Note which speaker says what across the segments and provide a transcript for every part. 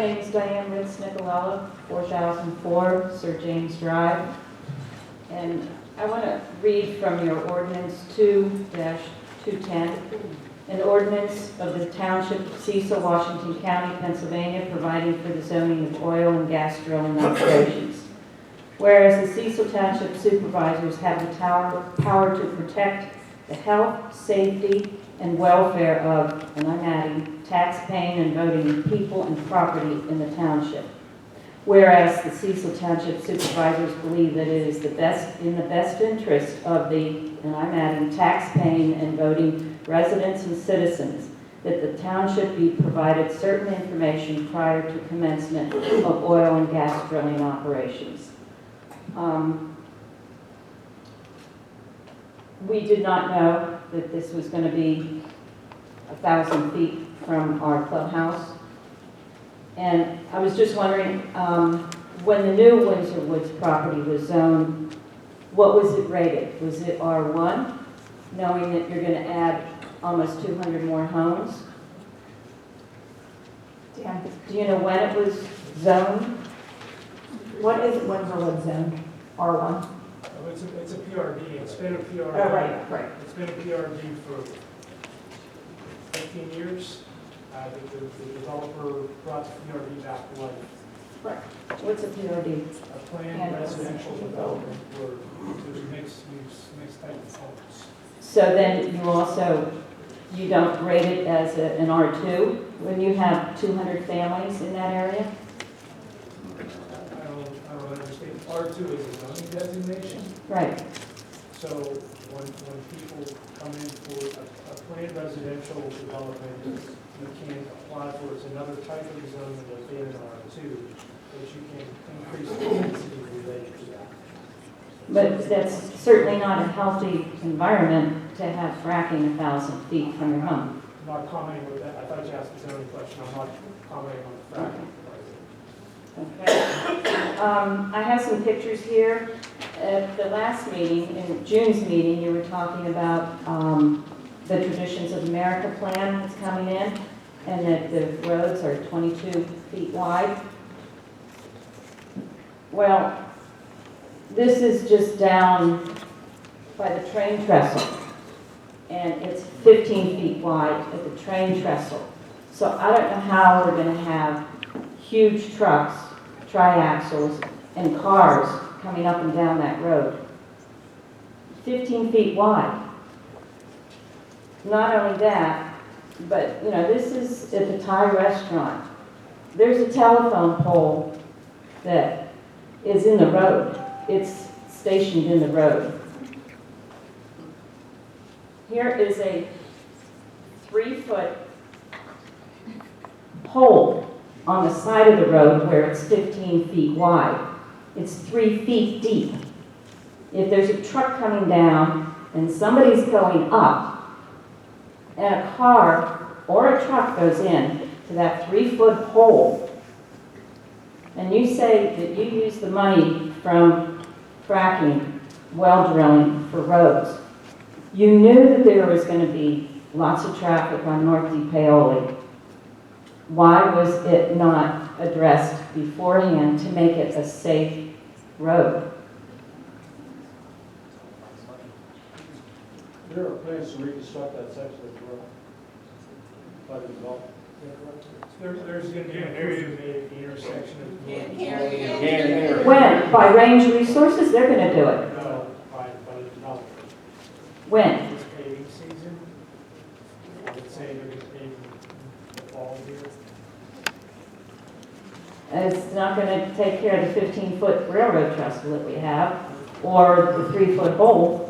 Speaker 1: name is Diane Ritz Nicolella, 4004 Sir James Drive. And I want to read from your ordinance 2-210, an ordinance of the Township of Cecil, Washington County, Pennsylvania, providing for the zoning of oil and gas drilling operations. Whereas the Cecil Township Supervisors have the power to protect the health, safety, and welfare of, and I'm adding, tax-paying and voting people and property in the township. Whereas the Cecil Township Supervisors believe that it is in the best interest of the, and I'm adding, tax-paying and voting residents and citizens that the township be provided certain information prior to commencement of oil and gas drilling operations. We did not know that this was going to be 1,000 feet from our clubhouse. And I was just wondering, when the new Windsor Woods property was zoned, what was it rated? Was it R1, knowing that you're going to add almost 200 more homes?
Speaker 2: Dan,
Speaker 1: Do you know when it was zoned?
Speaker 2: what is Windsor Woods zone? R1?
Speaker 3: Oh, it's a PRD. It's been a PRD.
Speaker 2: Oh, right.
Speaker 3: It's been a PRD for 15 years. The developer brought the PRD back to life.
Speaker 1: Right. What's a PRD?
Speaker 3: A planned residential development where there's mixed use, mixed type of homes.
Speaker 1: So then you don't rate it as an R2 when you have 200 families in that area?
Speaker 3: I don't understand. R2 is a zoning designation.
Speaker 1: Right.
Speaker 3: So when people come in for a planned residential development, you can apply for it's another type of zoning within an R2 that you can increase the density related to that.
Speaker 1: But that's certainly not a healthy environment to have fracking 1,000 feet from your home.
Speaker 3: I'm not commenting with that. I thought you asked the zoning question. I'm not commenting on the fracking.
Speaker 1: Okay. I have some pictures here. At the last meeting, in June's meeting, you were talking about the Traditions of America plan that's coming in, and that the roads are 22 feet wide. Well, this is just down by the train trestle, and it's 15 feet wide at the train trestle. So I don't know how we're going to have huge trucks, triaxles, and cars coming up and down that road. 15 feet wide. Not only that, but this is at the Thai restaurant. There's a telephone pole that is in the road. It's stationed in the road. Here is a 3-foot pole on the side of the road where it's 15 feet wide. It's 3 feet deep. If there's a truck coming down and somebody's going up, and a car or a truck goes in to that 3-foot hole, and you say that you use the money from fracking, well drilling for roads, you knew that there was going to be lots of traffic on North DePaoli. Why was it not addressed beforehand to make it a safe road?
Speaker 4: There are plans to reconstruct that section of the road by the developer.
Speaker 3: There's going to be an area made at the intersection of
Speaker 1: When? By Range Resources? They're going to do it.
Speaker 3: by the developer.
Speaker 1: When?
Speaker 3: It's paving season. I would say they're going to pave in the fall here.
Speaker 1: It's not going to take care of the 15-foot railroad trestle that we have, or the 3-foot hole.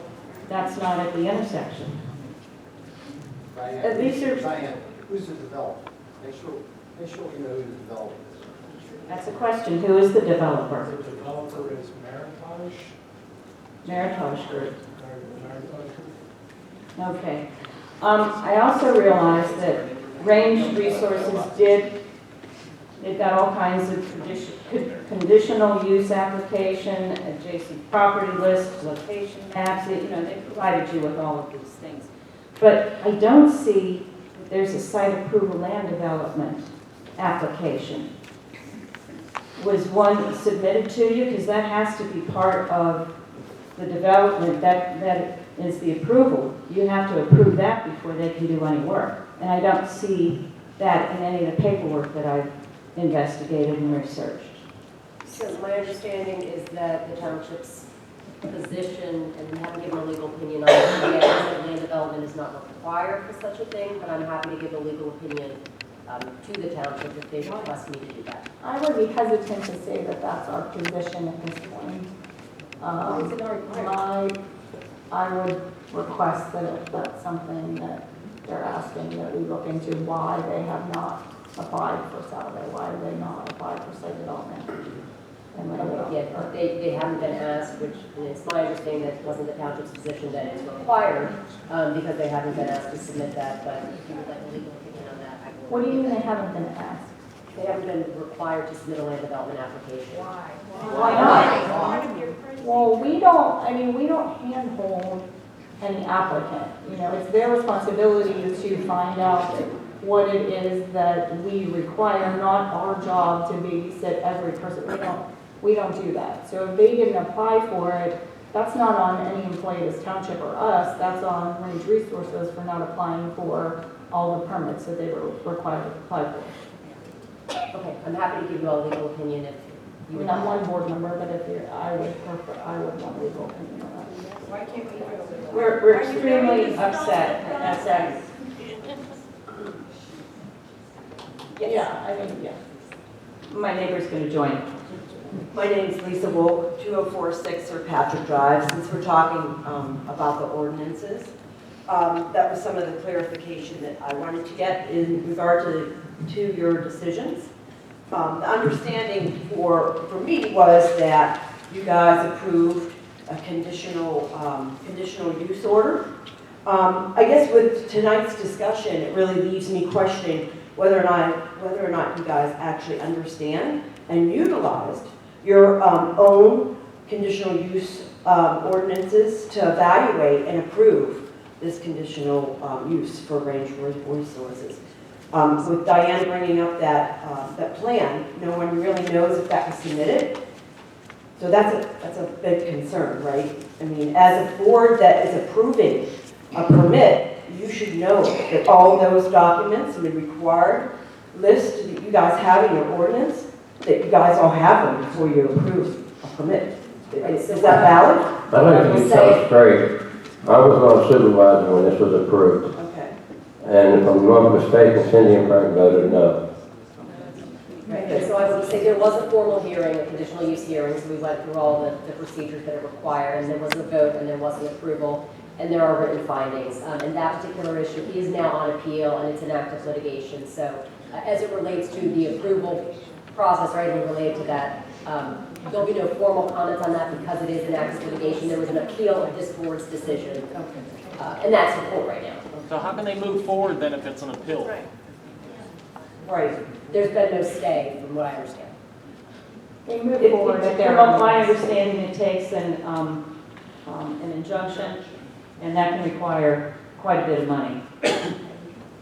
Speaker 1: That's not at the intersection.
Speaker 5: Diane, who's the developer? Make sure we know who the developer is.
Speaker 1: That's a question. Who is the developer?
Speaker 3: The developer is
Speaker 1: Meritage Group.
Speaker 3: Meritage Group.
Speaker 1: Okay. I also realized that Range Resources they've got all kinds of conditional use application, adjacent property list, location maps, they provided you with all of these things. But I don't see that there's a site approval land development application. Was one submitted to you? Because that has to be part of the development, that is the approval. You have to approve that before they can do any work. And I don't see that in any of the paperwork that I've investigated and researched.
Speaker 6: So my understanding is that the township's position, and we haven't given a legal opinion on it yet, is that land development is not required for such a thing, but I'm happy to give a legal opinion to the township if they request me to do that.
Speaker 2: I would be hesitant to say that that's our position at this point. I would request that if that's something that they're asking, that we look into why they have not applied for Saturday, why did they not apply for site development? And
Speaker 6: Yeah, they haven't been asked, which, and it's my understanding that it wasn't the township's position that it's required, because they haven't been asked to submit that, but if you would like a legal opinion on that, I will.
Speaker 2: What do you mean they haven't been asked?
Speaker 6: They haven't been required to submit a land development application.
Speaker 2: Why not? Well, we don't handhold any applicant. You know, it's their responsibility to find out what it is that we require, not our job to babysit every person. We don't do that. So if they didn't apply for it, that's not on any employee of this township or us. That's on Range Resources for not applying for all the permits that they were required to apply for.
Speaker 6: Okay, I'm happy to give you all a legal opinion if
Speaker 2: I
Speaker 6: you
Speaker 2: mean,
Speaker 6: would
Speaker 2: I'm
Speaker 6: like.
Speaker 2: one board member, but if you're, I would want a legal opinion on that.
Speaker 7: Why can't we do it?
Speaker 1: We're extremely upset at that.
Speaker 2: Yeah, I mean, yeah.
Speaker 1: My neighbor's going to join.
Speaker 8: My name is Lisa Wolk, 2046 Sir Patrick Drive. Since we're talking about the ordinances, that was some of the clarification that I wanted to get in regard to your decisions. The understanding for me was that you guys approved a conditional use order. I guess with tonight's discussion, it really leaves me questioning whether or not you guys actually understand and utilized your own conditional use ordinances to evaluate and approve this conditional use for Range Resources. With Diane bringing up that plan, no one really knows if that was submitted. So that's a big concern, right? I mean, as a board that is approving a permit, you should know that all those documents and the required list that you guys have in your ordinance, that you guys all have them before you approve a permit. Is that valid?
Speaker 9: I think you sound straight. I was on supervisor when this was approved.
Speaker 8: Okay.
Speaker 9: And if I'm not mistaken, Cindy and Frank voted no.
Speaker 6: Right, and so I would say there was a formal hearing, a conditional use hearing, so we went through all the procedures that are required, and there was a vote, and there was an approval, and there are written findings. And that particular issue is now on appeal, and it's an active litigation. So as it relates to the approval process, right, and related to that, there'll be no formal comments on that because it is an active litigation. There was an appeal of this board's decision, and that's in court right now.
Speaker 10: So how can they move forward then if it's an appeal?
Speaker 8: Right.
Speaker 6: There's been no stay, from what I understand.
Speaker 2: They move forward at their
Speaker 1: From
Speaker 2: own
Speaker 1: my
Speaker 2: pace.
Speaker 1: understanding, it takes an injunction, and that can require quite a bit of money.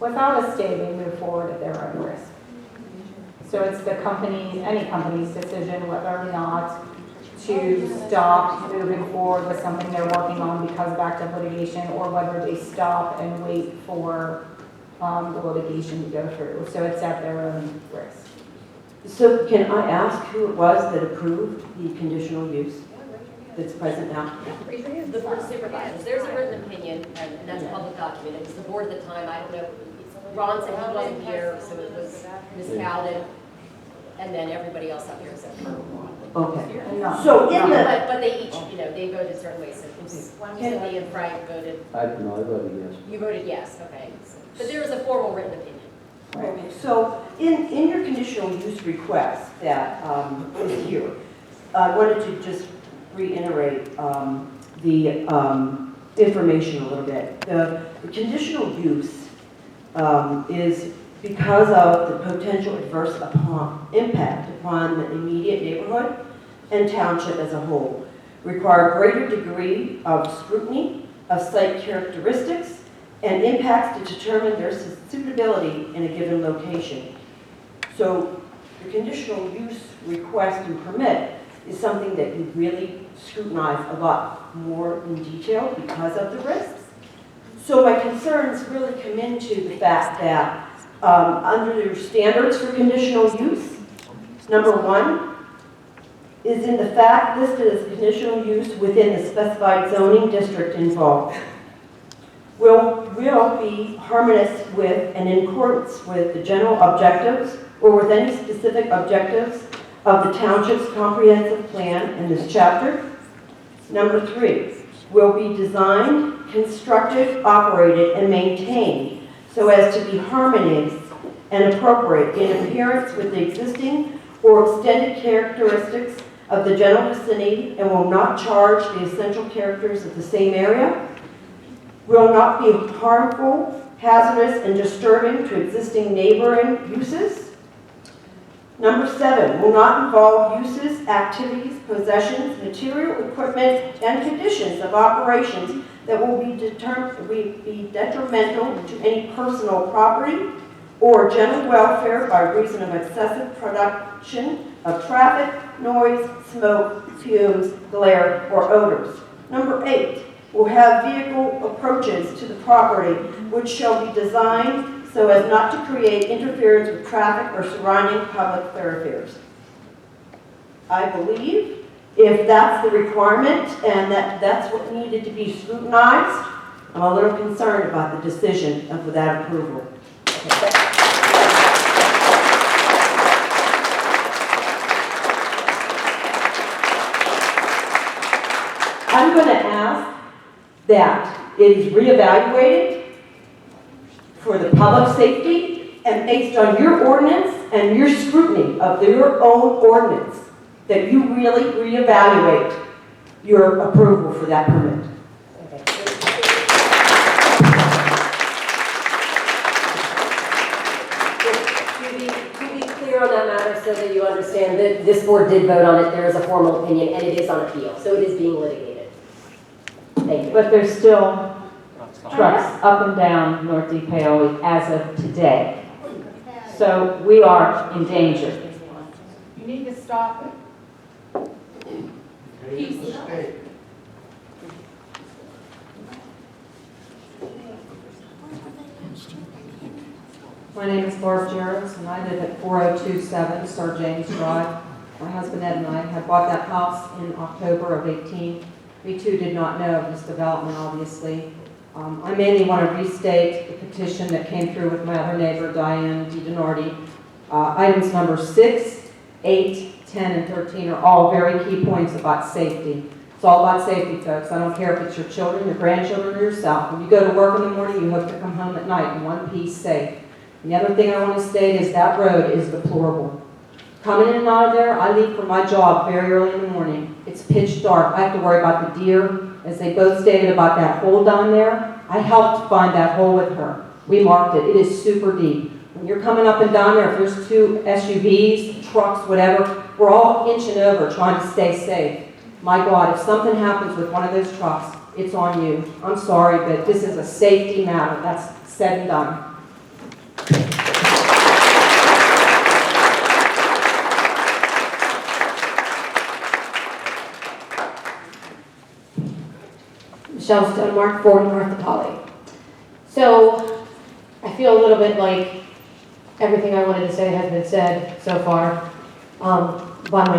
Speaker 2: Without a stay, they move forward at their own risk. So it's the company, any company's decision whether or not to stop moving forward with something they're working on because of active litigation, or whether they stop and wait for the litigation to go through. So it's at their own risk.
Speaker 8: So can I ask who it was that approved the conditional use that's present now?
Speaker 6: The board of supervisors, there's a written opinion, and that's a public document. It was the board at the time, I don't know, Ron said he wasn't here, so it was Ms. Cowden, and then everybody else up here except for Ron.
Speaker 8: Okay.
Speaker 2: No.
Speaker 8: So in the,
Speaker 6: But they each, they voted certain ways. So it was Cindy and Frank voted,
Speaker 9: I voted yes.
Speaker 6: you voted yes, okay. But there was a formal written opinion.
Speaker 8: okay, so in your conditional use request that is here, I wanted to just reiterate the information a little bit. The conditional use is because of the potential adverse impact upon the immediate neighborhood and township as a whole, require greater degree of scrutiny of site characteristics and impacts to determine their suitability in a given location. So the conditional use request and permit is something that you really scrutinize a lot more in detail because of the risks. So my concerns really come into the fact that under your standards for conditional use, number one is in the fact listed as conditional use within the specified zoning district involved. Will be harmonious with and in accordance with the general objectives or with any specific objectives of the township's comprehensive plan in this chapter. Number three, will be designed, constructed, operated, and maintained so as to be harmonious and appropriate in appearance with the existing or extended characteristics of the general vicinity and will not charge the essential characters of the same area. Will not be harmful, hazardous, and disturbing to existing neighboring uses. Number seven, will not involve uses, activities, possessions, material, equipment, and conditions of operations that will be detrimental to any personal property or general welfare by reason of excessive production of traffic, noise, smoke, fumes, glare, or odors. Number eight, will have vehicle approaches to the property which shall be designed so as not to create interference with traffic or surrounding public thoroughfares. I believe if that's the requirement and that's what needed to be scrutinized, I'm a little concerned about the decision of that approval. I'm going to ask that it is reevaluated for the public safety and based on your ordinance and your scrutiny of your own ordinance, that you really reevaluate your approval for that permit.
Speaker 6: To be clear on that matter so that you understand that this board did vote on it, there is a formal opinion, and it is on appeal, so it is being litigated. Thank you.
Speaker 2: But there's still trucks up and down North Deep Paoli as of today. So we are in danger.
Speaker 7: You need to stop it.
Speaker 5: Made a mistake.
Speaker 11: My name is Barb Jarrett, and I live at 4027 Sir James Drive. My husband Ed and I had bought that house in October of 18. We too did not know of this development, obviously. I mainly want to restate the petition that came through with my other neighbor, Diane DiDonardi. Items number 6, 8, 10, and 13 are all very key points about safety. It's all about safety, folks. I don't care if it's your children, your grandchildren, or yourself. When you go to work in the morning, you hope to come home at night in one piece safe. And the other thing I want to state is that road is deplorable. Coming in and out of there, I leave for my job very early in the morning. It's pitch dark. I have to worry about the deer. As they both stated about that hole down there, I helped find that hole with her. We marked it. It is super deep. When you're coming up and down there, if there's two SUVs, trucks, whatever, we're all inching over trying to stay safe. My God, if something happens with one of those trucks, it's on you. I'm sorry, but this is a safety matter. That's said and done.
Speaker 12: Michelle Stonemark, 4 North Polly. So I feel a little bit like everything I wanted to say has been said so far by my